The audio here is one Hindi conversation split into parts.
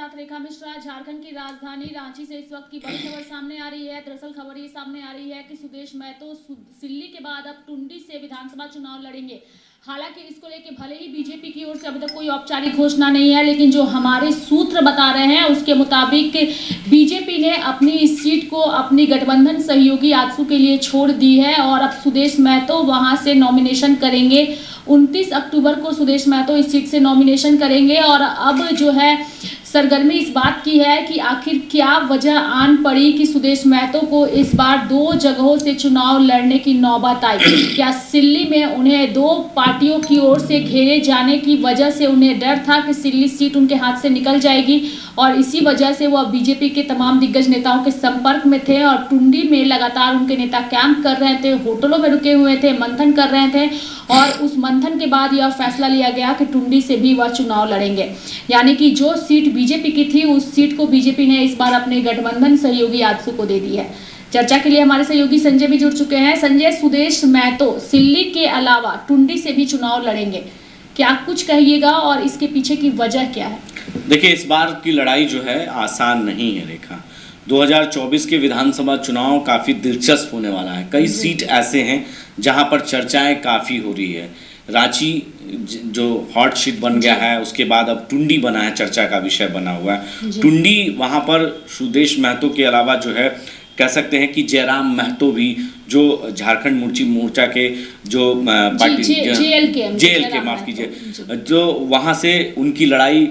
साथ रेखा मिश्रा। झारखंड की राजधानी रांची से इस वक्त की बड़ी खबर सामने आ रही है। दरअसल खबर ये सामने आ रही है कि सुदेश महतो सिल्ली के बाद अब टुंडी से विधानसभा चुनाव लड़ेंगे। हालांकि इसको लेके भले ही बीजेपी की ओर से अभी तक कोई औपचारिक घोषणा नहीं है, लेकिन जो हमारे सूत्र बता रहे हैं उसके मुताबिक बीजेपी ने अपनी इस सीट को अपनी गठबंधन सहयोगी आजसू के लिए छोड़ दी है और अब सुदेश महतो वहां से नॉमिनेशन करेंगे। 29 अक्टूबर को सुदेश महतो इस सीट से नॉमिनेशन करेंगे और अब जो है सरगर्मी इस बात की है कि आखिर क्या वजह आन पड़ी कि सुदेश महतो को इस बार 2 जगहों से चुनाव लड़ने की नौबत आई। क्या सिल्ली में उन्हें 2 पार्टियों की ओर से घेरे जाने की वजह से उन्हें डर था कि सिल्ली सीट उनके हाथ से निकल जाएगी और इसी वजह से वह बीजेपी के तमाम दिग्गज नेताओं के संपर्क में थे और टुंडी में लगातार उनके नेता कैंप कर रहे थे, होटलों में रुके हुए थे, मंथन कर रहे थे और उस मंथन के बाद यह फैसला लिया गया कि टुंडी से भी वह चुनाव लड़ेंगे। यानी कि जो सीट बीजेपी की थी उस सीट को बीजेपी ने इस बार अपने गठबंधन सहयोगी आजसू को दे दी है। चर्चा के लिए हमारे सहयोगी संजय भी जुड़ चुके हैं। संजय, सुदेश महतो सिल्ली के अलावा टुंडी से भी चुनाव लड़ेंगे, क्या कुछ कहिएगा और इसके पीछे की वजह क्या है? देखिए, इस बार की लड़ाई जो है आसान नहीं है रेखा। 2024 के विधानसभा चुनाव काफ़ी दिलचस्प होने वाला है। कई सीट ऐसे हैं जहां पर चर्चाएं काफ़ी हो रही है। रांची जो हॉट सीट बन गया है, उसके बाद अब टुंडी बना है, चर्चा का विषय बना हुआ है। टुंडी वहां पर सुदेश महतो के अलावा जो है कह सकते हैं कि जयराम महतो भी, जो झारखंड मोर्चा के जो पार्टी JLK माफ कीजिए, जो वहां से उनकी लड़ाई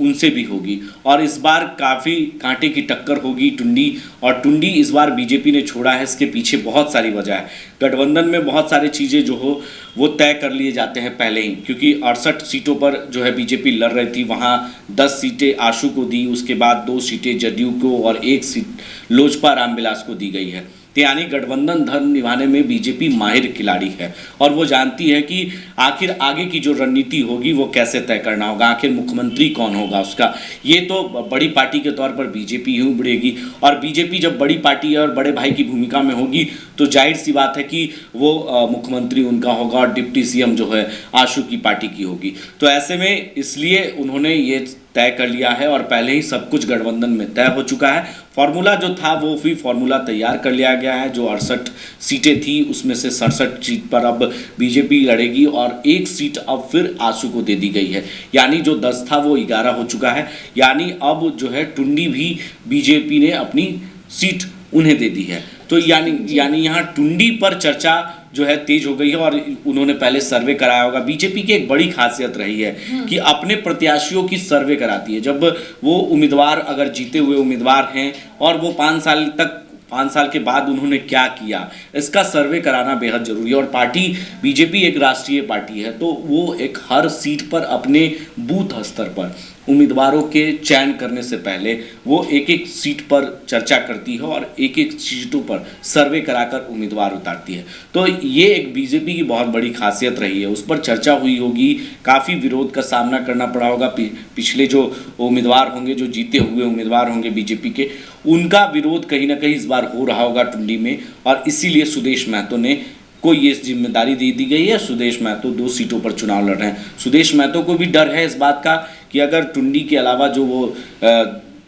उनसे भी होगी और इस बार काफ़ी कांटे की टक्कर होगी टुंडी। और टुंडी इस बार बीजेपी ने छोड़ा है, इसके पीछे बहुत सारी वजह है। गठबंधन में बहुत सारी चीज़ें जो हो वो तय कर लिए जाते हैं पहले ही, क्योंकि 68 सीटों पर जो है बीजेपी लड़ रही थी, वहाँ 10 सीटें आशू को दी, उसके बाद 2 सीटें जदयू को और 1 सीट लोजपा रामविलास को दी गई है। यानी गठबंधन धर्म निभाने में बीजेपी माहिर खिलाड़ी है और वो जानती है कि आखिर आगे की जो रणनीति होगी वो कैसे तय करना होगा, आखिर मुख्यमंत्री कौन होगा उसका। ये तो बड़ी पार्टी के तौर पर बीजेपी ही उभरेगी और बीजेपी जब बड़ी पार्टी है और बड़े भाई की भूमिका में होगी तो जाहिर सी बात है कि वो मुख्यमंत्री उनका होगा और डिप्टी CM जो है आशू की पार्टी की होगी। तो ऐसे में इसलिए उन्होंने ये तय कर लिया है और पहले ही सब कुछ गठबंधन में तय हो चुका है। फार्मूला जो था वो भी फार्मूला तैयार कर लिया गया है। जो 68 सीटें थी उसमें से 67 सीट पर अब बीजेपी लड़ेगी और 1 सीट अब फिर आशू को दे दी गई है। यानी जो 10 था वो 11 हो चुका है। यानी अब जो है टुंडी भी बीजेपी ने अपनी सीट उन्हें दे दी है। तो यानी यहाँ टुंडी पर चर्चा जो है तेज हो गई है और उन्होंने पहले सर्वे कराया होगा। बीजेपी की एक बड़ी खासियत रही है कि अपने प्रत्याशियों की सर्वे कराती है। जब वो उम्मीदवार अगर जीते हुए उम्मीदवार हैं और वो 5 साल के बाद उन्होंने क्या किया, इसका सर्वे कराना बेहद जरूरी है। और पार्टी बीजेपी एक राष्ट्रीय पार्टी है तो वो एक हर सीट पर अपने बूथ स्तर पर उम्मीदवारों के चयन करने से पहले वो एक सीट पर चर्चा करती है और एक सीटों पर सर्वे कराकर उम्मीदवार उतारती है। तो ये एक बीजेपी की बहुत बड़ी खासियत रही है। उस पर चर्चा हुई होगी, काफ़ी विरोध का सामना करना पड़ा होगा। पिछले जो उम्मीदवार होंगे, जो जीते हुए उम्मीदवार होंगे बीजेपी के, उनका विरोध कहीं ना कहीं इस बार हो रहा होगा टुंडी में और इसीलिए सुदेश महतो ने को ये जिम्मेदारी दे दी गई है। सुदेश महतो 2 सीटों पर चुनाव लड़ रहे हैं। सुदेश महतो को भी डर है इस बात का कि अगर टुंडी के अलावा जो वो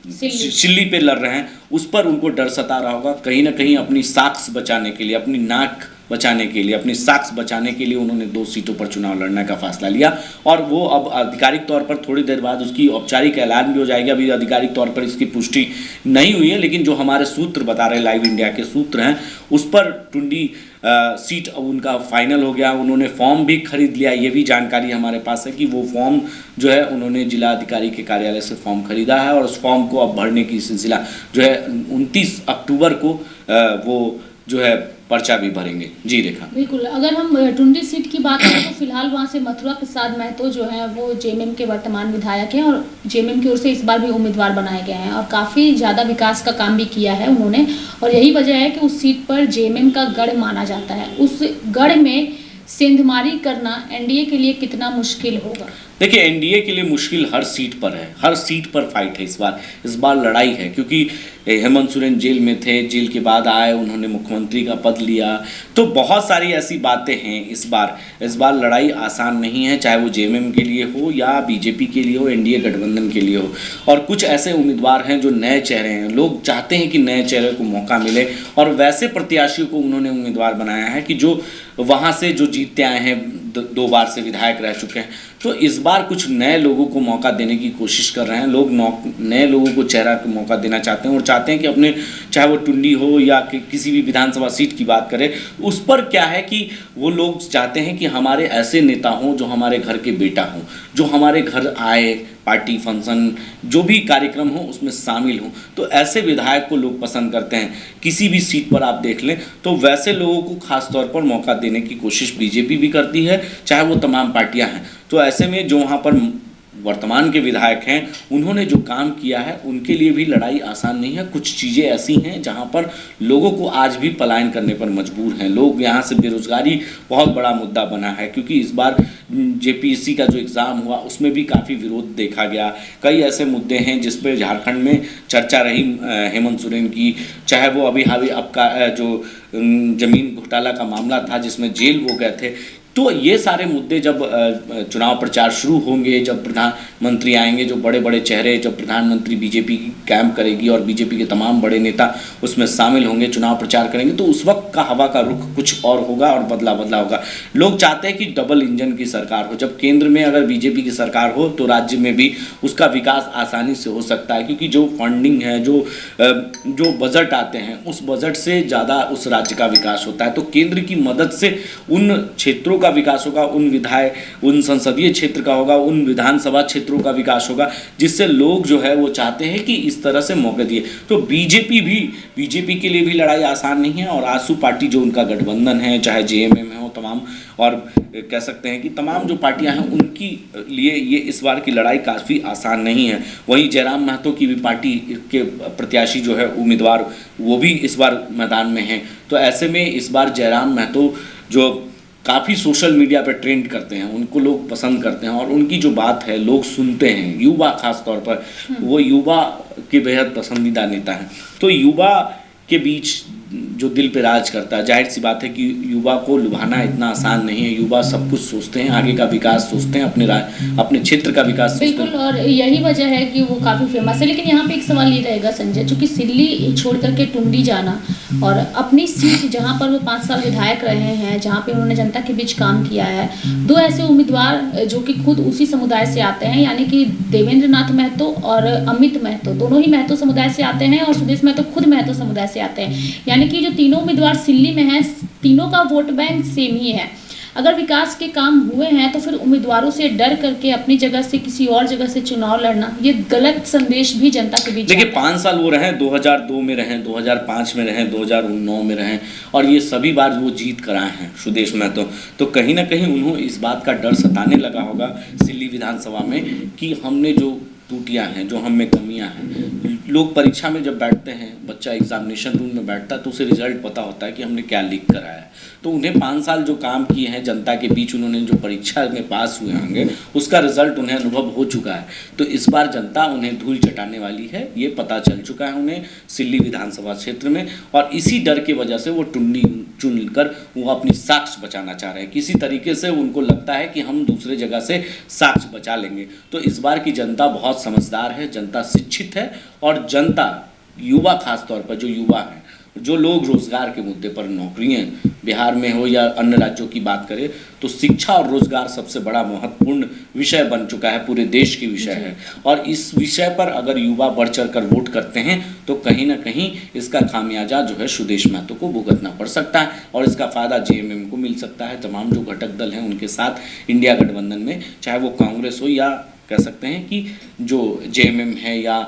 सिल्ली पे लड़ रहे हैं उस पर उनको डर सता रहा होगा। कहीं ना कहीं अपनी साक्ष बचाने के लिए, अपनी नाक बचाने के लिए, अपनी साक्ष बचाने के लिए उन्होंने 2 सीटों पर चुनाव लड़ने का फैसला लिया और वो अब आधिकारिक तौर पर थोड़ी देर बाद उसकी औपचारिक ऐलान भी हो जाएगी। अभी आधिकारिक तौर पर इसकी पुष्टि नहीं हुई है, लेकिन जो हमारे सूत्र बता रहे, लाइव इंडिया के सूत्र हैं, उस पर टुंडी सीट अब उनका फाइनल हो गया। उन्होंने फॉर्म भी खरीद लिया। ये भी जानकारी हमारे पास है कि वो फॉर्म जो है उन्होंने जिला अधिकारी के कार्यालय से फॉर्म खरीदा है और उस फॉर्म को अब भरने की सिलसिला जो है 29 अक्टूबर को वो जो है पर्चा भी भरेंगे। जी रेखा, बिल्कुल। अगर हम टुंडी सीट की बात करें तो फिलहाल वहाँ से मथुरा प्रसाद महतो जो है वो JMM के वर्तमान विधायक हैं और JMM की ओर से इस बार भी उम्मीदवार बनाए गए हैं और काफ़ी ज़्यादा विकास का काम भी किया है उन्होंने और यही वजह है कि उस सीट पर JMM का गढ़ माना जाता है। उस गढ़ में सेंधमारी करना NDA के लिए कितना मुश्किल होगा? देखिए, एनडीए के लिए मुश्किल हर सीट पर है, हर सीट पर फाइट है इस बार लड़ाई है, क्योंकि हेमंत सोरेन जेल में थे, जेल के बाद आए, उन्होंने मुख्यमंत्री का पद लिया, तो बहुत सारी ऐसी बातें हैं। इस बार लड़ाई आसान नहीं है, चाहे वो जेएमएम के लिए हो या बीजेपी के लिए हो, एनडीए गठबंधन के लिए हो। और कुछ ऐसे उम्मीदवार हैं जो नए चेहरे हैं, लोग चाहते हैं कि नए चेहरे को मौका मिले, और वैसे प्रत्याशियों को उन्होंने उम्मीदवार बनाया है कि जो वहाँ से जो जीतते आए हैं, 2 बार से विधायक रह चुके हैं, तो इस बार कुछ नए लोगों को मौका देने की कोशिश कर रहे हैं। लोग नए लोगों को चेहरा को मौका देना चाहते हैं, और चाहते हैं कि अपने, चाहे वो टुंडी हो या किसी भी विधानसभा सीट की बात करें, उस पर क्या है कि वो लोग चाहते हैं कि हमारे ऐसे नेता हों जो हमारे घर के बेटा हों, जो हमारे घर आए, पार्टी फंक्शन जो भी कार्यक्रम हो उसमें शामिल हों। तो ऐसे विधायक को लोग पसंद करते हैं। किसी भी सीट पर आप देख लें तो वैसे लोगों को खास तौर पर मौका देने की कोशिश बीजेपी भी करती है, चाहे वो तमाम पार्टियां हैं। तो ऐसे में जो वहाँ पर वर्तमान के विधायक हैं, उन्होंने जो काम किया है उनके लिए भी लड़ाई आसान नहीं है। कुछ चीज़ें ऐसी हैं जहाँ पर लोगों को आज भी पलायन करने पर मजबूर हैं। लोग यहाँ से, बेरोजगारी बहुत बड़ा मुद्दा बना है, क्योंकि इस बार जेपीएससी का जो एग्ज़ाम हुआ उसमें भी काफ़ी विरोध देखा गया। कई ऐसे मुद्दे हैं जिस पर झारखंड में चर्चा रही हेमंत सोरेन की, चाहे वो अभी हाल अब का जो ज़मीन घोटाला का मामला था जिसमें जेल वो गए थे। तो ये सारे मुद्दे जब चुनाव प्रचार शुरू होंगे, जब प्रधानमंत्री आएंगे, जो बड़े बड़े चेहरे, जब प्रधानमंत्री बीजेपी कैंप करेगी और बीजेपी के तमाम बड़े नेता उसमें शामिल होंगे, चुनाव प्रचार करेंगे, तो उस वक्त का हवा का रुख कुछ और होगा और बदला होगा। लोग चाहते हैं कि डबल इंजन की सरकार हो। जब केंद्र में अगर बीजेपी की सरकार हो तो राज्य में भी उसका विकास आसानी से हो सकता है, क्योंकि जो फंडिंग है, जो बजट आते हैं, उस बजट से ज़्यादा उस राज्य का विकास होता है। तो केंद्र की मदद से उन क्षेत्रों का विकास होगा, उन संसदीय क्षेत्र का होगा, उन विधानसभा क्षेत्रों का विकास होगा, जिससे लोग जो है वो चाहते हैं कि इस तरह से मौके दिए। तो बीजेपी के लिए भी लड़ाई आसान नहीं है, और आसू पार्टी जो उनका गठबंधन है, चाहे जेएमएम हो, तमाम, और कह सकते हैं कि तमाम जो पार्टियां हैं उनकी लिए ये इस बार की लड़ाई काफ़ी आसान नहीं है। वहीं जयराम महतो की भी पार्टी के प्रत्याशी जो है, उम्मीदवार, वो भी इस बार मैदान में हैं। तो ऐसे में इस बार जयराम महतो जो काफ़ी सोशल मीडिया पर ट्रेंड करते हैं, उनको लोग पसंद करते हैं, और उनकी जो बात है लोग सुनते हैं। युवा खास तौर पर, वो युवा के बेहद पसंदीदा नेता हैं। तो युवा के बीच जो दिल पे राज करता है, जाहिर सी बात है कि युवा को लुभाना इतना आसान नहीं है। युवा सब कुछ सोचते हैं, आगे का विकास सोचते हैं, अपने क्षेत्र का विकास सोचते हैं। बिल्कुल, और यही वजह है कि वो काफ़ी फेमस है। लेकिन यहाँ पे एक सवाल ये रहेगा संजय, चूँकि सिल्ली छोड़ करके टुंडी जाना और अपनी सीट जहाँ पर वो 5 साल विधायक रहे हैं, जहाँ पे उन्होंने जनता के बीच काम किया है, 2 ऐसे उम्मीदवार जो कि खुद उसी समुदाय से आते हैं, यानी कि देवेंद्र नाथ महतो और अमित महतो, दोनों ही महतो समुदाय से आते हैं, और सुदेश महतो खुद महतो समुदाय से आते हैं। यानी कि जो तीनों उम्मीदवार सिल्ली में हैं, तीनों का वोट बैंक सेम ही है। अगर विकास के काम हुए हैं तो फिर उम्मीदवारों से डर करके अपनी जगह से किसी और जगह से चुनाव लड़ना, ये गलत संदेश भी जनता के बीच। देखिए, 5 साल वो रहे, 2002 में रहे, 2005 में रहे, 2009 में रहे, और ये सभी बार वो जीत कर आए हैं सुदेश महतो। तो कहीं ना कहीं उन्हें इस बात का डर सताने लगा होगा सिल्ली विधानसभा में कि हमने जो त्रुटियां हैं, जो हम में कमियां हैं। लोग परीक्षा में जब बैठते हैं, बच्चा एग्जामिनेशन रूम में बैठता है तो उसे रिजल्ट पता होता है कि हमने क्या लिख कर आया है। तो उन्हें 5 साल जो काम किए हैं जनता के बीच, उन्होंने जो परीक्षा में पास हुए होंगे, उसका रिजल्ट उन्हें अनुभव हो चुका है। तो इस बार जनता उन्हें धूल चटाने वाली है, ये पता चल चुका है उन्हें सिल्ली विधानसभा क्षेत्र में, और इसी डर की वजह से वो टुंडी चुनकर वो अपनी साक्ष बचाना चाह रहे हैं। किसी तरीके से उनको लगता है कि हम दूसरे जगह से साक्ष बचा लेंगे। तो इस बार की जनता बहुत समझदार है, जनता शिक्षित है, और जनता, युवा खास तौर पर जो युवा हैं, जो लोग रोजगार के मुद्दे पर, नौकरियां बिहार में हो या अन्य राज्यों की बात करें, तो शिक्षा और रोजगार सबसे बड़ा महत्वपूर्ण विषय बन चुका है, पूरे देश की विषय है। और इस विषय पर अगर युवा बढ़ चढ़ कर वोट करते हैं तो कहीं ना कहीं इसका खामियाजा जो है सुदेश महतो को भुगतना पड़ सकता है, और इसका फ़ायदा जेएमएम को मिल सकता है। तमाम जो घटक दल हैं उनके साथ इंडिया गठबंधन में, चाहे वो कांग्रेस हो या कह सकते हैं कि जो जेएमएम है या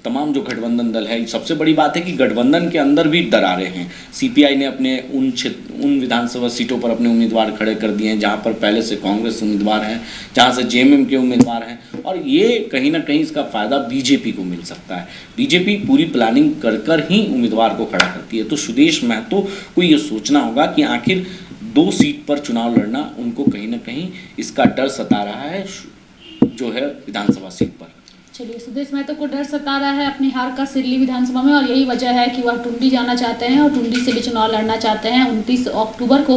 तमाम जो गठबंधन दल है, सबसे बड़ी बात है कि गठबंधन के अंदर भी दरारें हैं। सीपीआई ने अपने उन विधानसभा सीटों पर अपने उम्मीदवार खड़े कर दिए हैं जहां पर पहले से कांग्रेस उम्मीदवार हैं, जहां से जेएमएम के उम्मीदवार हैं, और ये कहीं ना कहीं इसका फ़ायदा बीजेपी को मिल सकता है। बीजेपी पूरी प्लानिंग कर ही उम्मीदवार को खड़ा करती है। तो सुदेश महतो को ये सोचना होगा कि आखिर 2 सीट पर चुनाव लड़ना उनको कहीं ना कहीं इसका डर सता रहा है, जो है विधानसभा सीट पर। चलिए, सुदेश महतो को डर सता रहा है अपनी हार का सिरली विधानसभा में, और यही वजह है कि वह टुंडी जाना चाहते हैं और टुंडी से भी चुनाव लड़ना चाहते हैं। 29 अक्टूबर को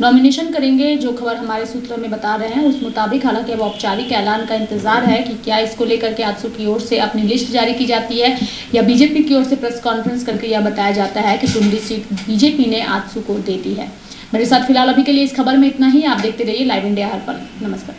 नॉमिनेशन करेंगे, जो खबर हमारे सूत्रों में बता रहे हैं उस मुताबिक। हालांकि अब औपचारिक ऐलान का इंतजार है कि क्या इसको लेकर के आजसू की ओर से अपनी लिस्ट जारी की जाती है या बीजेपी की ओर से प्रेस कॉन्फ्रेंस करके यह बताया जाता है कि टुंडी सीट बीजेपी ने आजसू को दे दी है। मेरे साथ फिलहाल अभी के लिए इस खबर में इतना ही। आप देखते रहिए लाइव इंडिया हर पल। नमस्कार।